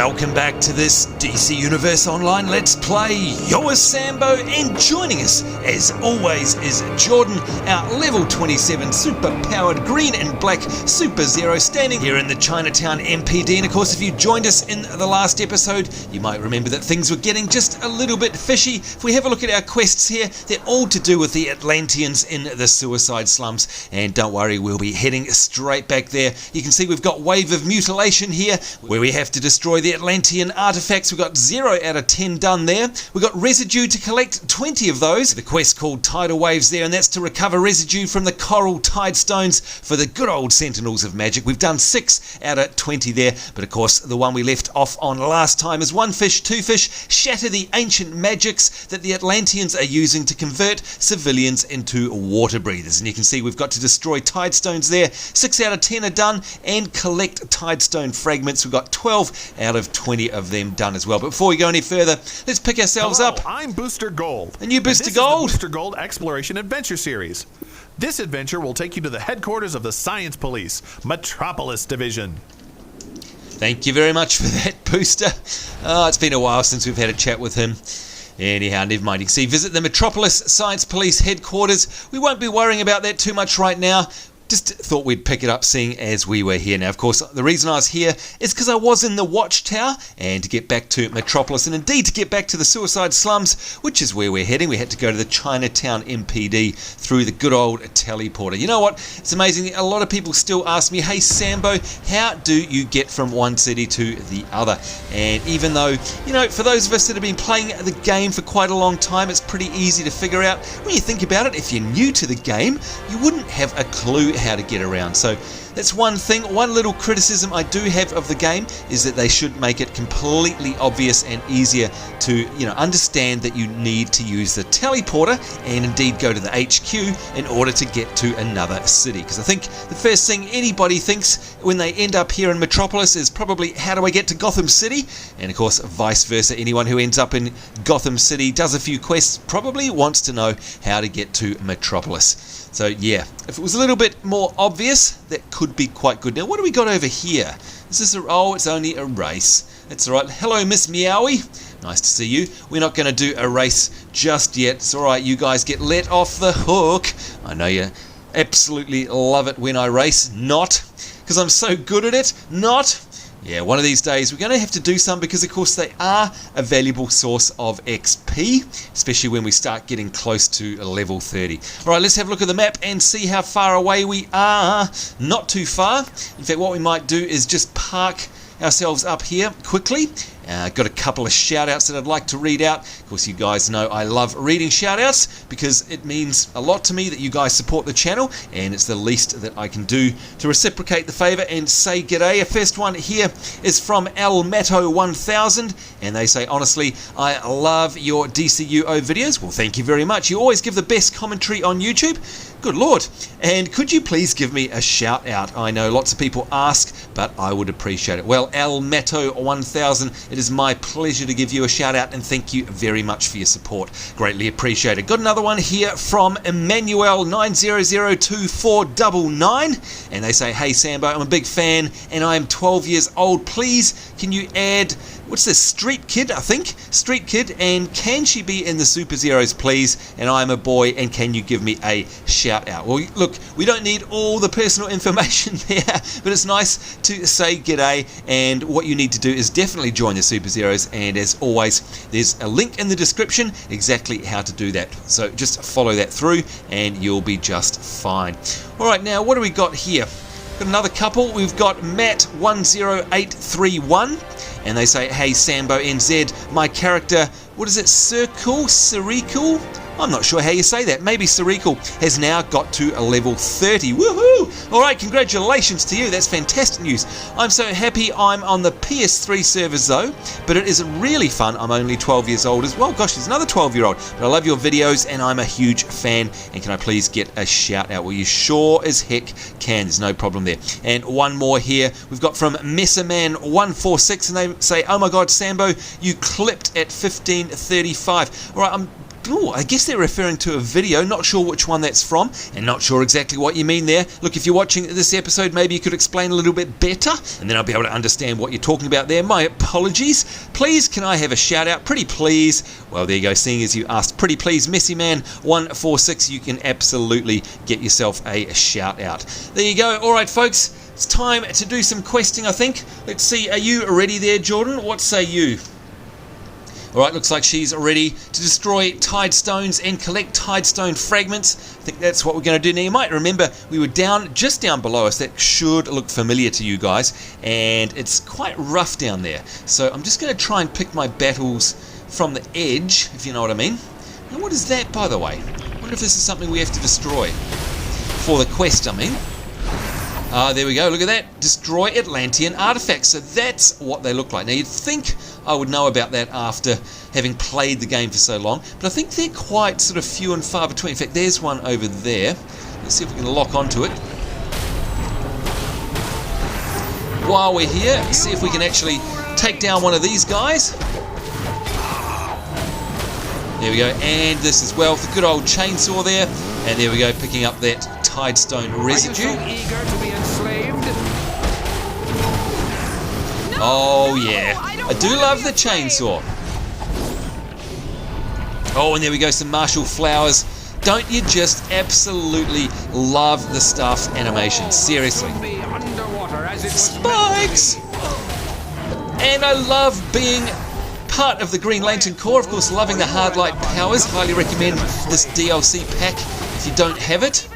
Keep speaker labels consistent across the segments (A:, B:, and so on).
A: Welcome back to this DC Universe Online Let's Play. You're Sambo, and joining us, as always, is Jordan, our level 27 super-powered green and black Superzero standing here in the Chinatown MPD. And of course, if you joined us in the last episode, you might remember that things were getting just a little bit fishy. If we have a look at our quests here, they're all to do with the Atlanteans in the Suicide Slums. And don't worry, we'll be heading straight back there. You can see we've got Wave of Mutilation here, where we have to destroy the Atlantean Artifacts. We've got 0 out of 10 done there. We've got residue to collect, 20 of those. The quest called Tidal Waves there, and that's to recover residue from the coral Tidestones for the good old Sentinels of Magic. We've done 6 out of 20 there, but of course the one we left off on last time is 1 fish, 2 fish, shatter the ancient magics that the Atlanteans are using to convert civilians into water breathers. And you can see we've got to destroy Tidestones there. 6 out of 10 are done, and collect Tidestone Fragments. We've got 12 out of 20 of them done as well. But before we go any further, let's pick ourselves up.
B: I'm Booster Gold.
A: And you Booster Gold?
B: This is the Booster Gold Exploration Adventure Series. This adventure will take you to the headquarters of the Science Police, Metropolis Division.
A: Thank you very much for that, Booster. Oh, it's been a while since we've had a chat with him. Anyhow, never mind. You can see, visit the Metropolis Science Police headquarters. We won't be worrying about that too much right now. Just thought we'd pick it up seeing as we were here. Now, of course, the reason I was here is because I was in the Watchtower, and to get back to Metropolis, and indeed to get back to the Suicide Slums, which is where we're heading, we had to go to the Chinatown MPD through the good old teleporter. You know what? It's amazing. A lot of people still ask me, hey, Sambo, how do you get from one city to the other? And even though, you know, for those of us that have been playing the game for quite a long time, it's pretty easy to figure out. When you think about it, if you're new to the game, you wouldn't have a clue how to get around. So that's one thing. One little criticism I do have of the game is that they should make it completely obvious and easier to, you know, understand that you need to use the teleporter and indeed go to the HQ in order to get to another city. Because I think the first thing anybody thinks when they end up here in Metropolis is probably, how do I get to Gotham City? And of course, vice versa. Anyone who ends up in Gotham City, does a few quests, probably wants to know how to get to Metropolis. So yeah, if it was a little bit more obvious, that could be quite good. Now, what do we got over here? Is this oh, it's only a race. That's alright. Hello, Miss Meowie. Nice to see you. We're not going to do a race just yet. It's alright, you guys get let off the hook. I know you absolutely love it when I race. Not because I'm so good at it. Not. Yeah, one of these days we're going to have to do some, because of course they are a valuable source of XP, especially when we start getting close to level 30. Alright, let's have a look at the map and see how far away we are. Not too far. In fact, what we might do is just park ourselves up here quickly. Got a couple of shout outs that I'd like to read out. Of course, you guys know I love reading shout outs because it means a lot to me that you guys support the channel, and it's the least that I can do to reciprocate the favour and say g'day. A first one here is from Elmato1000, and they say, honestly, I love your DCUO videos. Well, thank you very much. You always give the best commentary on YouTube. Good Lord. And could you please give me a shout out? I know lots of people ask, but I would appreciate it. Well, Elmato1000, it is my pleasure to give you a shout out, and thank you very much for your support. Greatly appreciated. Got another one here from Emmanuel900249, and they say, hey Sambo, I'm a big fan and I am 12 years old. Please, can you add, what's this, Street Kid, I think? Street Kid, and can she be in the Superzeroes, please? And I'm a boy, and can you give me a shout out? Well, look, we don't need all the personal information there, but it's nice to say g'day, and what you need to do is definitely join the Superzeroes, and as always, there's a link in the description exactly how to do that. So just follow that through, and you'll be just fine. Alright, now what do we got here? Got another couple. We've got Matt10831, and they say, hey Sambo NZ, my character, what is it, Cerecal? I'm not sure how you say that. Maybe Cerecal has now got to a level 30. Woohoo! Alright, congratulations to you. That's fantastic news. I'm so happy I'm on the PS3 servers though, but it is really fun. I'm only 12 years old as well. Gosh, there's another 12-year-old. But I love your videos and I'm a huge fan. And can I please get a shout out? Well, you sure as heck can. There's no problem there. And one more here. We've got from Messerman146, and they say, oh my god, Sambo, you clipped at 15:35. Alright, I'm I guess they're referring to a video. Not sure which one that's from, and not sure exactly what you mean there. Look, if you're watching this episode, maybe you could explain a little bit better, and then I'll be able to understand what you're talking about there. My apologies. Please, can I have a shout out? Pretty please. Well, there you go. Seeing as you asked, pretty please, MessyMan146, you can absolutely get yourself a shout out. There you go. All right, folks. It's time to do some questing, I think. Let's see. Are you ready there, Jordan? What say you? Alright, looks like she's ready to destroy Tidestones and collect Tidestone Fragments. I think that's what we're going to do. Now, you might remember we were just down below us. That should look familiar to you guys. And it's quite rough down there. So I'm just going to try and pick my battles from the edge, if you know what I mean. Now, what is that, by the way? I wonder if this is something we have to destroy. For the quest, I mean. There we go, look at that. Destroy Atlantean Artifacts. So that's what they look like. Now, you'd think I would know about that after having played the game for so long, but I think they're quite sort of few and far between. In fact, there's one over there. Let's see if we can lock onto it. While we're here, see if we can actually take down one of these guys. There we go, and this as well, the good old chainsaw there. And there we go, picking up that Tidestone Residue.
C: Are you so eager to be enslaved?
A: Oh yeah, I do love the chainsaw. Oh, and there we go, some Martial flowers. Don't you just absolutely love the stuff animation? Seriously. Spikes! And I love being part of the Green Lantern Corps. Of course, loving the hard light powers. Highly recommend this DLC pack if you don't have it.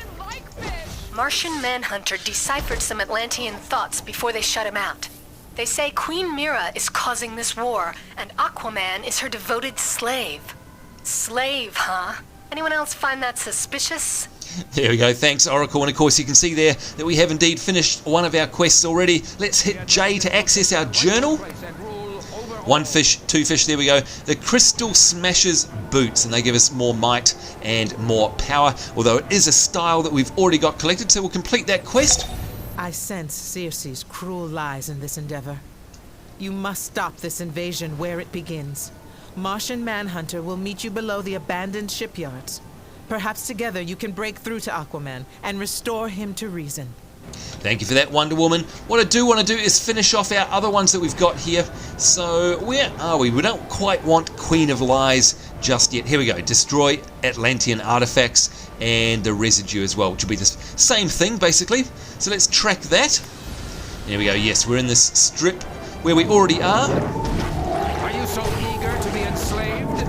D: Martian Manhunter deciphered some Atlantean thoughts before they shut him out. They say Queen Mira is causing this war, and Aquaman is her devoted slave. Slave, huh? Anyone else find that suspicious?
A: There we go, thanks Oracle, and of course you can see there that we have indeed finished one of our quests already. Let's hit J to access our journal. One fish, two fish, there we go. The Crystal Smashers boots, and they give us more might and more power, although it is a style that we've already got collected, so we'll complete that quest.
E: I sense Circe's cruel lies in this endeavor. You must stop this invasion where it begins. Martian Manhunter will meet you below the abandoned shipyards. Perhaps together you can break through to Aquaman and restore him to reason.
A: Thank you for that, Wonder Woman. What I do want to do is finish off our other ones that we've got here. So, where are we? We don't quite want Queen of Lies just yet. Here we go. Destroy Atlantean Artifacts and the Residue as well, which will be the same thing, basically. So let's track that. There we go. Yes, we're in this strip where we already are.
C: Are you so eager to be enslaved?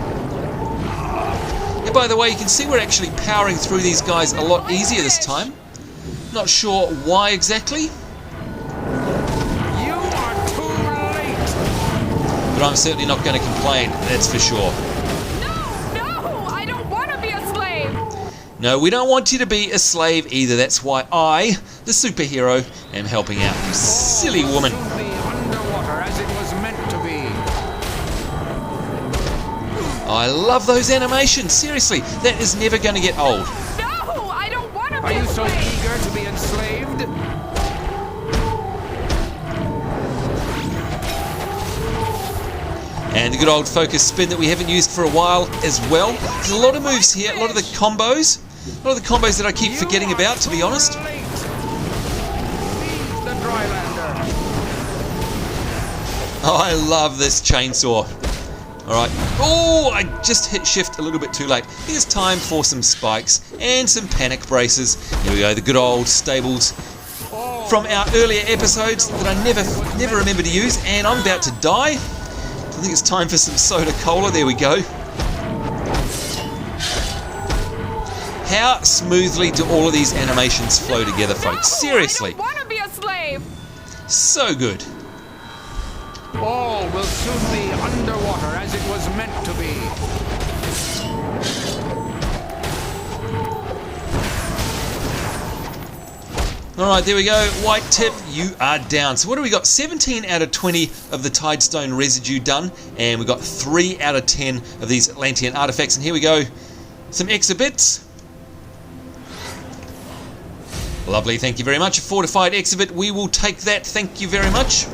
A: And by the way, you can see we're actually powering through these guys a lot easier this time. Not sure why exactly.
C: You are too late.
A: But I'm certainly not going to complain, that's for sure.
F: No, I don't want to be a slave.
A: No, we don't want you to be a slave either. That's why I, the superhero, am helping out. You silly woman.
C: Soon be underwater as it was meant to be.
A: I love those animations. Seriously, that is never going to get old.
F: No, I don't want to be
C: Are you
F: a
C: so
F: slave.
C: eager to be enslaved?
A: And the good old focus spin that we haven't used for a while as well. There's a lot of moves here, a lot of the combos. A lot of the combos that I keep forgetting about, to be honest.
C: Leave the Drylander.
A: Oh, I love this chainsaw. Alright. Oh, I just hit shift a little bit too late. I think it's time for some spikes and some panic braces. Here we go, the good old stables from our earlier episodes that I never remember to use, and I'm about to die. I think it's time for some soda cola. There we go. How smoothly do all of these animations flow together, folks? Seriously.
F: I don't want to be a slave.
A: So good.
C: All will soon be underwater as it was meant to be.
A: Alright, there we go. White tip, you are down. So what do we got? 17 out of 20 of the Tidestone Residue done. And we've got 3 out of 10 of these Atlantean Artifacts. And here we go. Some exhibits. Lovely, thank you very much. A fortified exhibit, we will take that. Thank you very much.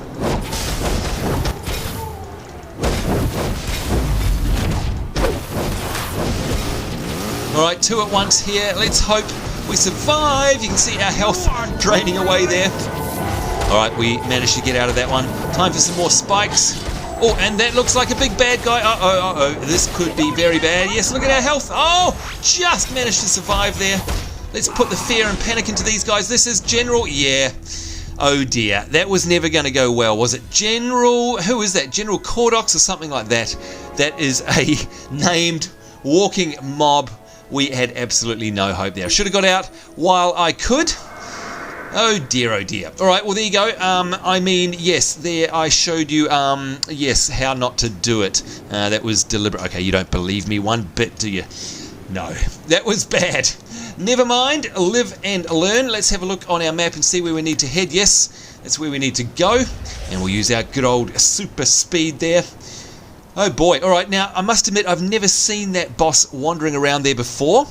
A: Alright, 2 at once here. Let's hope we survive. You can see our health draining away there. Alright, we managed to get out of that one. Time for some more spikes. Oh, and that looks like a big bad guy. Uh-oh. This could be very bad. Yes, look at our health. Oh, just managed to survive there. Let's put the fear and panic into these guys. This is General. Yeah. Oh dear. That was never going to go well. Was it General? Who is that? General Cordox or something like that? That is a named walking mob. We had absolutely no hope there. I should have got out while I could. Oh dear, oh dear. Alright, well there you go. I mean, yes, there I showed you, yes, how not to do it. That was deliberate. Okay, you don't believe me one bit, do you? No, that was bad. Never mind, live and learn. Let's have a look on our map and see where we need to head. Yes, that's where we need to go. And we'll use our good old super speed there. Oh boy, alright, now I must admit I've never seen that boss wandering around there before.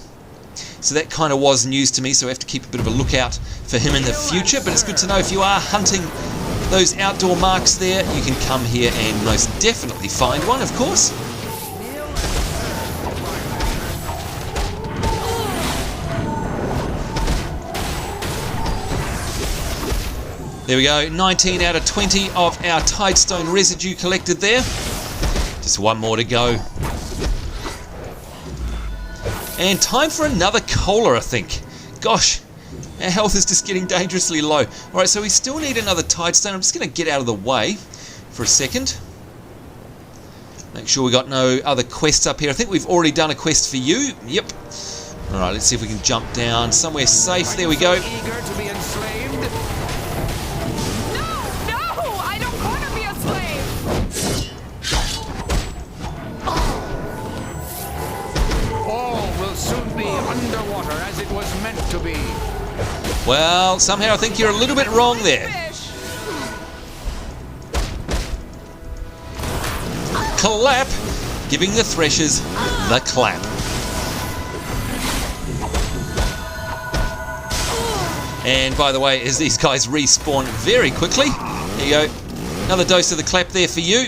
A: So that kind of was news to me, so I have to keep a bit of a lookout for him in the future. But it's good to know if you are hunting those outdoor marks there, you can come here and most definitely find one, of course. There we go, 19 out of 20 of our Tidestone Residue collected there. Just one more to go. And time for another cola, I think. Gosh, our health is just getting dangerously low. Alright, so we still need another Tidestone. I'm just going to get out of the way for a second. Make sure we got no other quests up here. I think we've already done a quest for you. Yep. Alright, let's see if we can jump down somewhere safe. There we go.
C: Eager to be enslaved?
F: No, I don't want to be a slave.
C: All will soon be underwater as it was meant to be.
A: Well, somehow I think you're a little bit wrong there.
F: Fish.
A: Clap! Giving the threshers the clap. And by the way, as these guys respawn very quickly, there you go. Another dose of the clap there for you.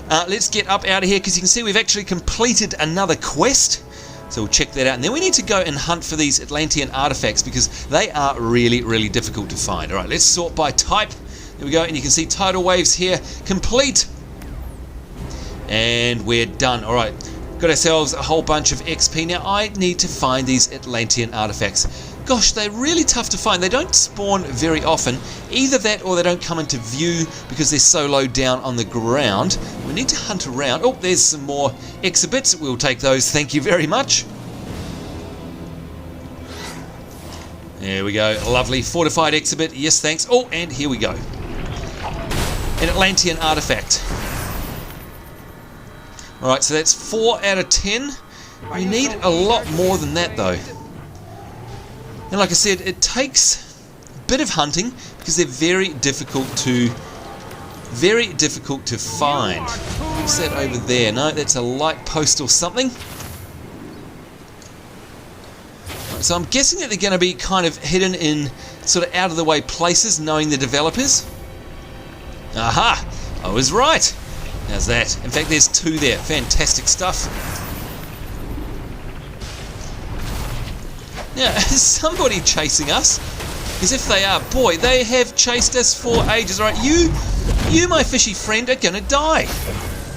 A: Let's get up out of here because you can see we've actually completed another quest. So we'll check that out. And then we need to go and hunt for these Atlantean artifacts because they are really, really difficult to find. Alright, let's sort by type. There we go. And you can see tidal waves here complete. And we're done. Alright, got ourselves a whole bunch of XP. Now I need to find these Atlantean artifacts. Gosh, they're really tough to find. They don't spawn very often. Either that or they don't come into view because they're so low down on the ground. We need to hunt around. Oh, there's some more exhibits. We'll take those. Thank you very much. There we go. Lovely fortified exhibit. Yes, thanks. Oh, and here we go. An Atlantean artifact. Alright, so that's 4 out of 10. We need a lot more than that though. And like I said, it takes a bit of hunting because they're very difficult to find. What's that over there? No, that's a light post or something. Right, so I'm guessing that they're going to be kind of hidden in sort of out of the way places, knowing the developers. Aha! I was right. How's that? In fact, there's 2 there. Fantastic stuff. Now, is somebody chasing us? Because if they are, boy, they have chased us for ages. All right, you, my fishy friend, are going to die.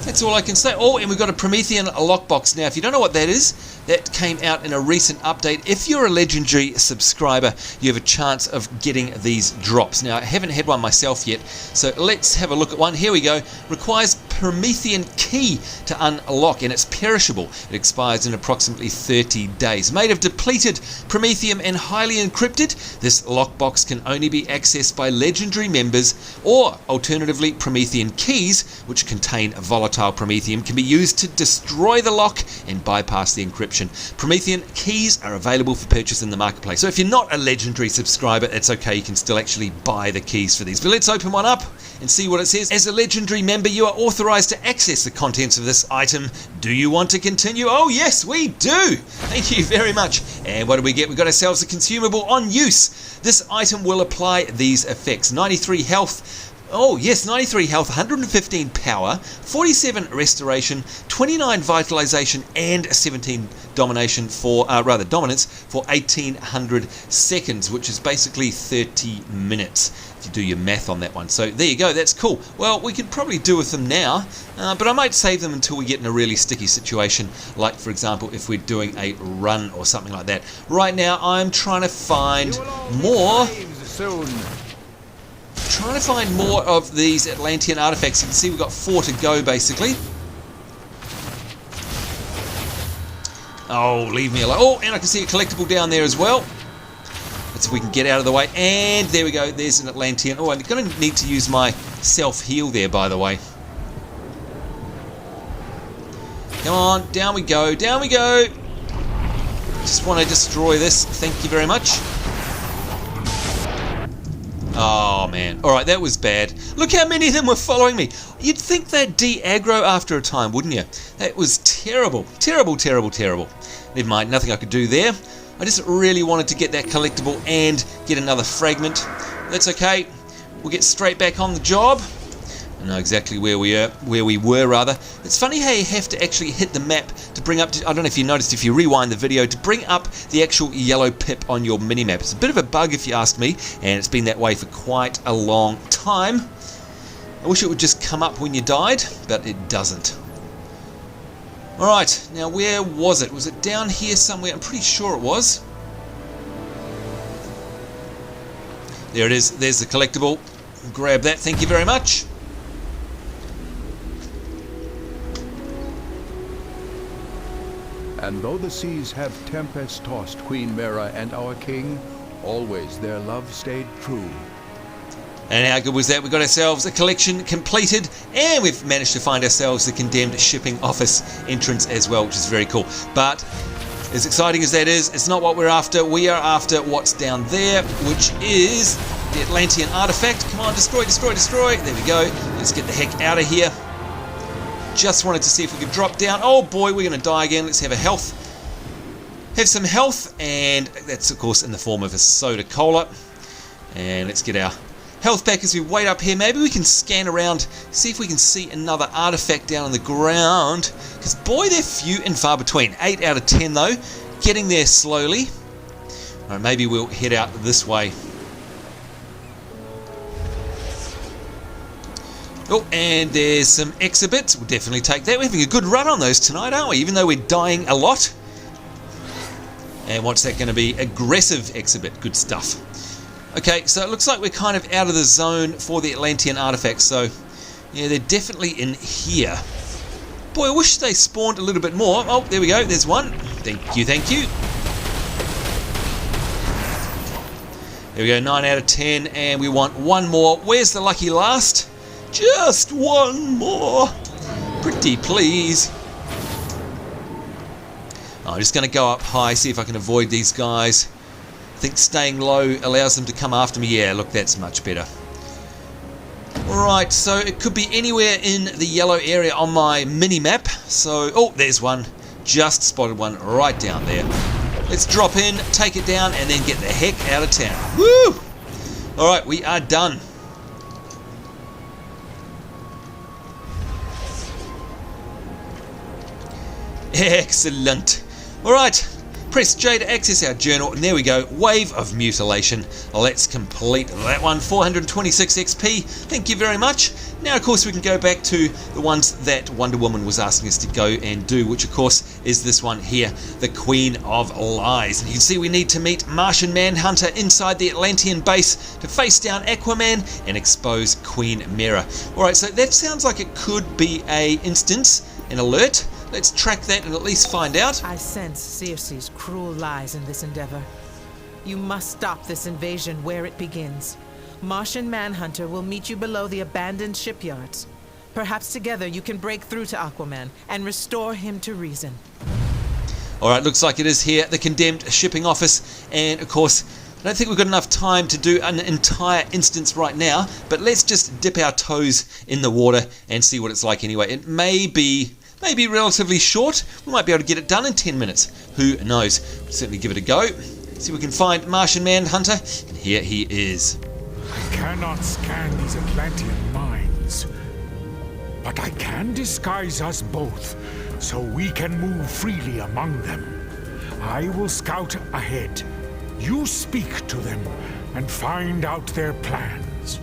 A: That's all I can say. Oh, and we've got a Promethean lockbox. Now, if you don't know what that is, that came out in a recent update. If you're a legendary subscriber, you have a chance of getting these drops. Now, I haven't had one myself yet, so let's have a look at one. Here we go. Requires Promethean key to unlock, and it's perishable. It expires in approximately 30 days. Made of depleted Promethium and highly encrypted, this lockbox can only be accessed by legendary members, or alternatively, Promethean keys, which contain volatile Promethium, can be used to destroy the lock and bypass the encryption. Promethean keys are available for purchase in the marketplace. So if you're not a legendary subscriber, it's okay, you can still actually buy the keys for these. But let's open one up and see what it says. As a legendary member, you are authorized to access the contents of this item. Do you want to continue? Oh yes, we do! Thank you very much. And what do we get? We got ourselves a consumable on use. This item will apply these effects. 93 health, Oh yes, 93 health, 115 power, 47 restoration, 29 vitalization, and 17 domination for dominance for 1800 seconds, which is basically 30 minutes if you do your math on that one. So there you go, that's cool. Well, we could probably do with them now, but I might save them until we get in a really sticky situation, like for example if we're doing a run or something like that. Right now I'm trying to find more. Trying to find more of these Atlantean artifacts. You can see we've got 4 to go basically. Oh, leave me alone. Oh, and I can see a collectible down there as well. Let's see if we can get out of the way. And there we go. There's an Atlantean. Oh, I'm going to need to use my self-heal there, by the way. Come on, down we go. Down we go. Just want to destroy this. Thank you very much. Oh man, alright, that was bad. Look how many of them were following me. You'd think they'd de-aggro after a time, wouldn't you? That was terrible. Terrible, terrible, terrible. Never mind, nothing I could do there. I just really wanted to get that collectible and get another fragment. That's okay. We'll get straight back on the job. I know exactly where we were. It's funny how you have to actually hit the map to bring up, I don't know if you noticed if you rewind the video, to bring up the actual yellow pip on your mini-map. It's a bit of a bug if you ask me, and it's been that way for quite a long time. I wish it would just come up when you died, but it doesn't. Alright, now where was it? Was it down here somewhere? I'm pretty sure it was. There it is, there's the collectible. Grab that, thank you very much.
G: And though the seas have tempest-tossed Queen Mira and our king, always their love stayed true.
A: And how good was that? We got ourselves a collection completed, and we've managed to find ourselves the condemned shipping office entrance as well, which is very cool. But as exciting as that is, it's not what we're after. We are after what's down there, which is the Atlantean Artifact. Come on, destroy, destroy, destroy. There we go. Let's get the heck out of here. Just wanted to see if we could drop down. Oh boy, we're going to die again. Let's have some health, and that's of course in the form of a soda cola. And let's get our health back as we wait up here. Maybe we can scan around, see if we can see another artifact down on the ground, because boy, they're few and far between. 8 out of 10 though, getting there slowly. Alright, maybe we'll head out this way. Oh, and there's some exhibits. We'll definitely take that. We're having a good run on those tonight, aren't we? Even though we're dying a lot. And what's that going to be? Aggressive exhibit. Good stuff. Okay, so it looks like we're kind of out of the zone for the Atlantean artifacts. So, yeah, they're definitely in here. Boy, I wish they spawned a little bit more. Oh, there we go. There's one. Thank you, thank you. There we go, 9 out of 10. And we want one more. Where's the lucky last? Just one more. Pretty please. I'm just going to go up high, see if I can avoid these guys. I think staying low allows them to come after me. Yeah, look, that's much better. Alright, so it could be anywhere in the yellow area on my mini-map. So, oh, there's one. Just spotted one right down there. Let's drop in, take it down, and then get the heck out of town. Woo! Alright, we are done. Excellent. Alright, press J to access our journal, and there we go. Wave of Mutilation. Let's complete that one. 426 XP. Thank you very much. Now, of course, we can go back to the ones that Wonder Woman was asking us to go and do, which, of course, is this one here, the Queen of Lies. And you can see we need to meet Martian Manhunter inside the Atlantean base to face down Aquaman and expose Queen Mira. Alright, so that sounds like it could be a instance, an alert. Let's track that and at least find out.
E: I sense Circe's cruel lies in this endeavor. You must stop this invasion where it begins. Martian Manhunter will meet you below the abandoned shipyards. Perhaps together you can break through to Aquaman and restore him to reason.
A: Alright, looks like it is here, the condemned shipping office. And of course, I don't think we've got enough time to do an entire instance right now, but let's just dip our toes in the water and see what it's like anyway. It may be relatively short. We might be able to get it done in 10 minutes. Who knows? We'll certainly give it a go. See if we can find Martian Manhunter. And here he is.
C: cannot scan these Atlantean minds, but I can disguise us both so we can move freely among them. I will scout ahead. You speak to them and find out their plans.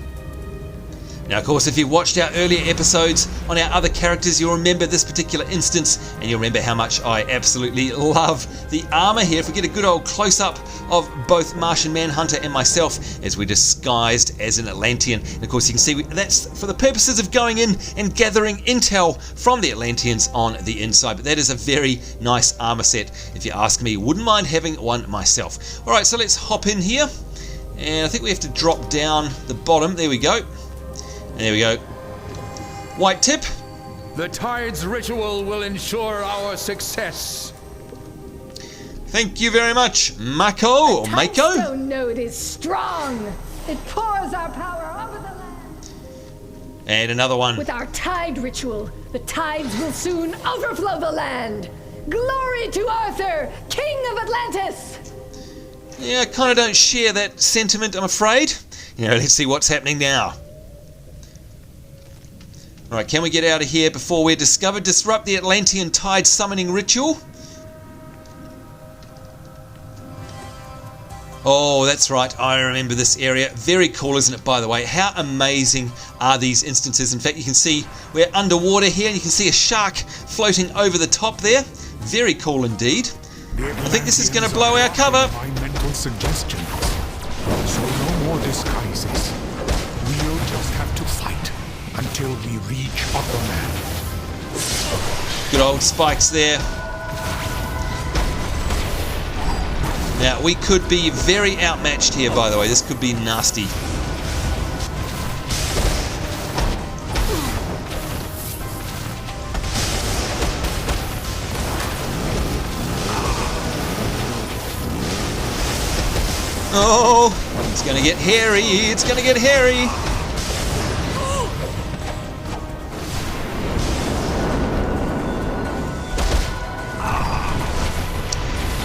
A: Now, of course, if you watched our earlier episodes on our other characters, you'll remember this particular instance, and you'll remember how much I absolutely love the armor here. If we get a good old close-up of both Martian Manhunter and myself as we're disguised as an Atlantean. And of course, you can see that's for the purposes of going in and gathering intel from the Atlanteans on the inside. But that is a very nice armor set, if you ask me. Wouldn't mind having one myself. All right, so let's hop in here. And I think we have to drop down the bottom. There we go. There we go. White tip.
H: The Tides ritual will ensure our success.
A: Thank you very much, Mako or Mako.
I: The Tidestone node is strong. It pours our power over the land.
A: And another one.
I: With our tide ritual, the tides will soon overflow the land. Glory to Arthur, King of Atlantis.
A: Yeah, I kind of don't share that sentiment, I'm afraid. Let's see what's happening now. Alright, can we get out of here before we're discovered? Disrupt the Atlantean tide summoning ritual. Oh, that's right. I remember this area. Very cool, isn't it, by the way? How amazing are these instances? In fact, you can see we're underwater here, and you can see a shark floating over the top there. Very cool indeed. I think this is going to blow our cover.
C: My mental suggestions. So no more disguises. We'll just have to fight until we reach Aquaman.
A: Good old spikes there. Now, we could be very outmatched here, by the way. This could be nasty. Oh, it's going to get hairy. It's going to get hairy.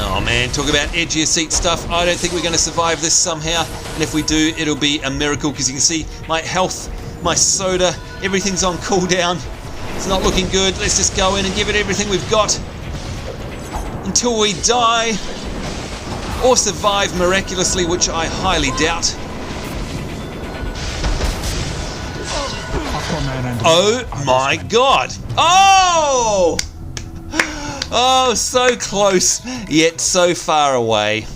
A: Oh man, talk about edge of your seat stuff. I don't think we're going to survive this somehow. And if we do, it'll be a miracle, because you can see my health, my soda, everything's on cooldown. It's not looking good. Let's just go in and give it everything we've got until we die. Or survive miraculously, which I highly doubt. Oh my god! Oh! Oh, so close, yet so far away.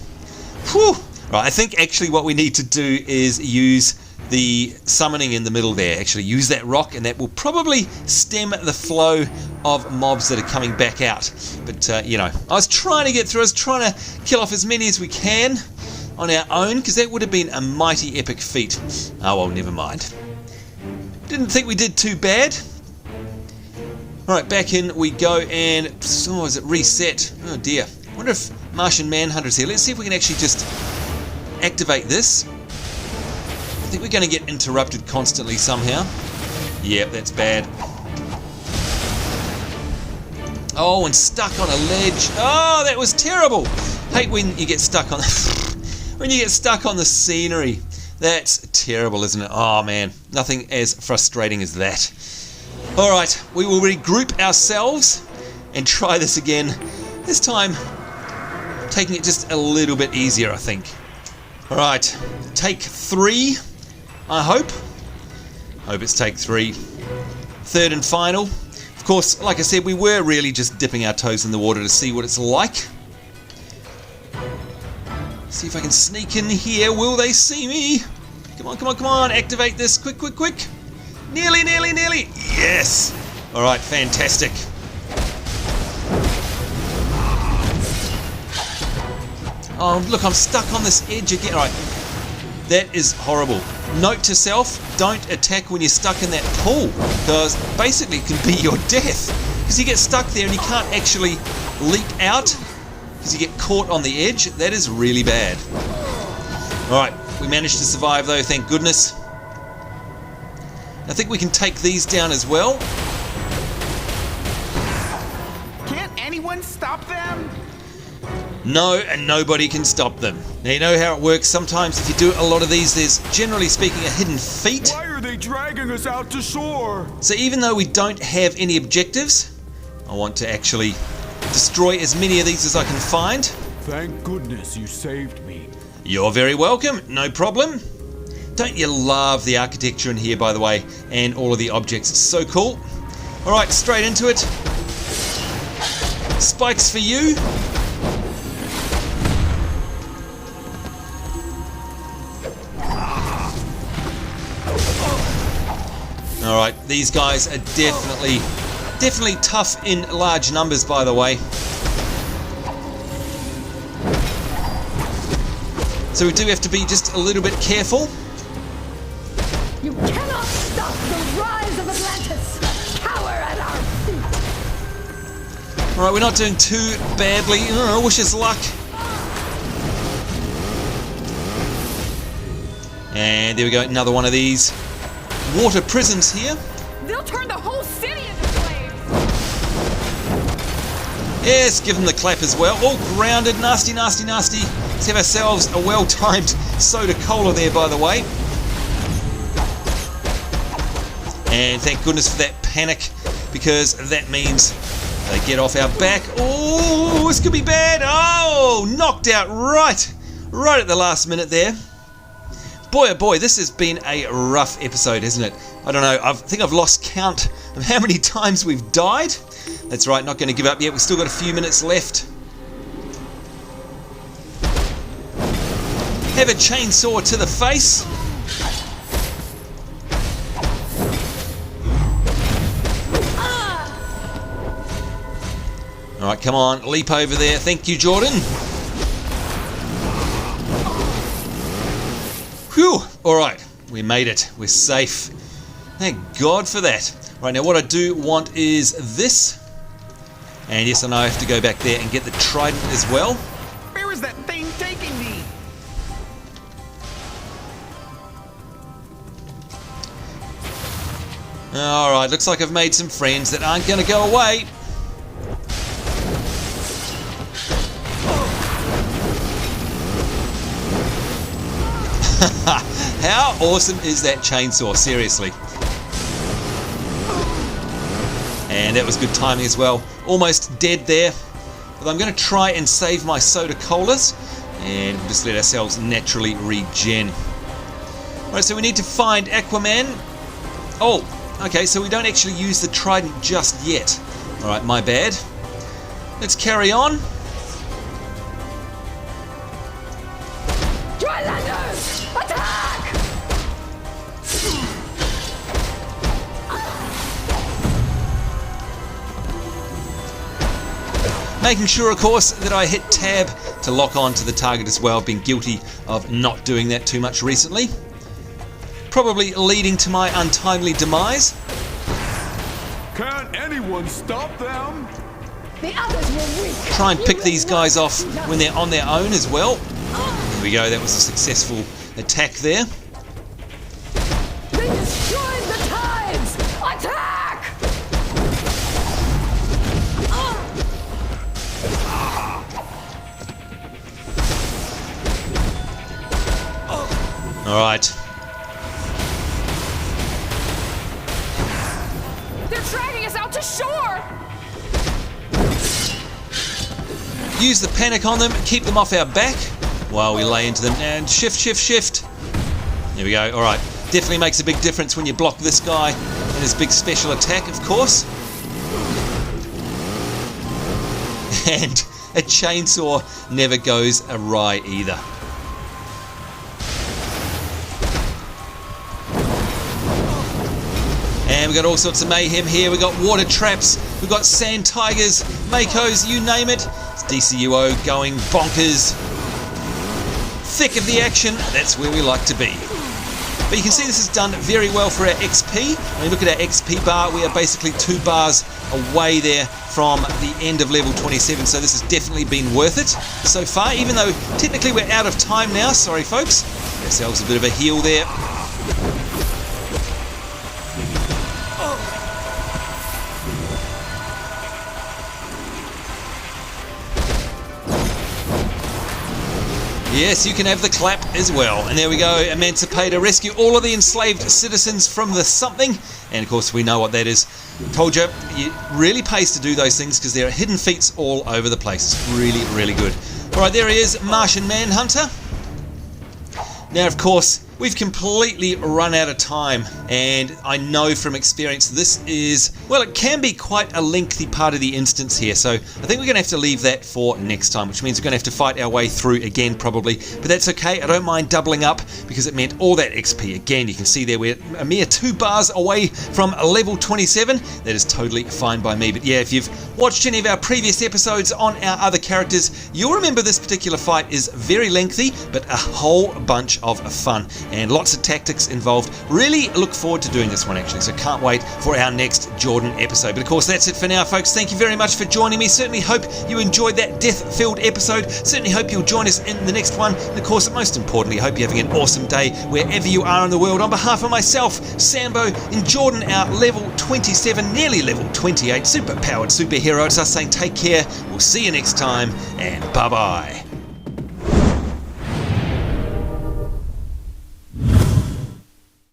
A: Whew. Right, I think actually what we need to do is use the summoning in the middle there. Actually use that rock, and that will probably stem the flow of mobs that are coming back out. But, I was trying to get through. I was trying to kill off as many as we can on our own, because that would have been a mighty epic feat. Oh, well, never mind. Didn't think we did too bad. Alright, back in we go, and is it reset? Oh dear. I wonder if Martian Manhunter's here. Let's see if we can actually just activate this. I think we're going to get interrupted constantly somehow. Yep, that's bad. Oh, and stuck on a ledge. Oh, that was terrible. Hate when you get stuck on when you get stuck on the scenery. That's terrible, isn't it? Oh man, nothing as frustrating as that. Alright, we will regroup ourselves and try this again. This time, taking it just a little bit easier, I think. Alright, take 3, I hope. Hope it's take 3. Third and final. Of course, like I said, we were really just dipping our toes in the water to see what it's like. See if I can sneak in here. Will they see me? Come on, come on, come on. Activate this. Quick, quick, quick. Nearly, nearly, nearly. Yes. All right, fantastic. Oh, look, I'm stuck on this edge again. All right, that is horrible. Note to self, don't attack when you're stuck in that pool, because basically it can be your death. Because you get stuck there and you can't actually leap out because you get caught on the edge. That is really bad. All right, we managed to survive though, thank goodness. I think we can take these down as well.
J: Can't anyone stop them?
A: No, and nobody can stop them. Now you know how it works. Sometimes if you do a lot of these, there's generally speaking a hidden feat.
C: Why are they dragging us out to shore?
A: So even though we don't have any objectives, I want to actually destroy as many of these as I can find.
C: Thank goodness you saved me.
A: You're very welcome, no problem. Don't you love the architecture in here, by the way, and all of the objects? It's so cool. Alright, straight into it. Spikes for you. Alright, these guys are definitely tough in large numbers, by the way. So we do have to be just a little bit careful.
I: You cannot stop the rise of Atlantis! Cower at our feet!
A: Alright, we're not doing too badly. I wish us luck. And there we go, another one of these water prisons here.
F: They'll turn the whole city into flames.
A: Yes, give them the clap as well. All grounded, nasty, nasty, nasty. Let's have ourselves a well-timed soda cola there, by the way. And thank goodness for that panic, because that means they get off our back. Oh, this could be bad. Oh, knocked out right at the last minute there. Boy, oh boy, this has been a rough episode, hasn't it? I don't know, I think I've lost count of how many times we've died. That's right, not going to give up yet. We've still got a few minutes left. Have a chainsaw to the face. Alright, come on, leap over there. Thank you, Jordan. Whew! Alright, we made it. We're safe. Thank God for that. Right, now what I do want is this. And yes, I know I have to go back there and get the trident as well.
B: Where is that thing taking me?
A: Alright, looks like I've made some friends that aren't going to go away. How awesome is that chainsaw, seriously? And that was good timing as well. Almost dead there. But I'm going to try and save my soda colas and just let ourselves naturally regen. Alright, so we need to find Aquaman. Oh, okay, so we don't actually use the trident just yet. Alright, my bad. Let's carry on.
I: Drylanders! Attack!
A: Making sure, of course, that I hit tab to lock on to the target as well. I've been guilty of not doing that too much recently. Probably leading to my untimely demise.
C: Can't anyone stop them?
I: The others were weak.
A: Try and pick these guys off when they're on their own as well. There we go, that was a successful attack there.
I: They destroyed the tides! Attack!
A: Alright.
F: They're dragging us out to shore.
A: Use the panic on them, keep them off our back while we lay into them. And shift, shift, shift. There we go. Alright. Definitely makes a big difference when you block this guy and his big special attack, of course. And a chainsaw never goes awry either. And we've got all sorts of mayhem here. We've got water traps, we've got sand tigers, Makos, you name it. It's DCUO going bonkers. Thick of the action, that's where we like to be. But you can see this is done very well for our XP. When you look at our XP bar, we are basically 2 bars away there from the end of level 27, so this has definitely been worth it so far, even though technically we're out of time now. Sorry folks, give ourselves a bit of a heal there. Yes, you can have the clap as well. And there we go, Emancipator, rescue all of the enslaved citizens from the something. And of course we know what that is. Told you, it really pays to do those things because there are hidden feats all over the place. It's really, really good. Alright, there he is, Martian Manhunter. Now, of course, we've completely run out of time, and I know from experience this is, well, it can be quite a lengthy part of the instance here, so I think we're going to have to leave that for next time, which means we're going to have to fight our way through again probably, but that's okay. I don't mind doubling up because it meant all that XP. Again, you can see there we're a mere 2 bars away from level 27. That is totally fine by me, but yeah, if you've watched any of our previous episodes on our other characters, you'll remember this particular fight is very lengthy, but a whole bunch of fun and lots of tactics involved. Really look forward to doing this one actually, so can't wait for our next Jordan episode. But of course that's it for now, folks. Thank you very much for joining me. Certainly hope you enjoyed that death-filled episode. Certainly hope you'll join us in the next one. And of course, most importantly, hope you're having an awesome day wherever you are in the world. On behalf of myself, Sambo, and Jordan, our level 27, nearly level 28 super-powered superhero, it's us saying take care. We'll see you next time, and bye-bye.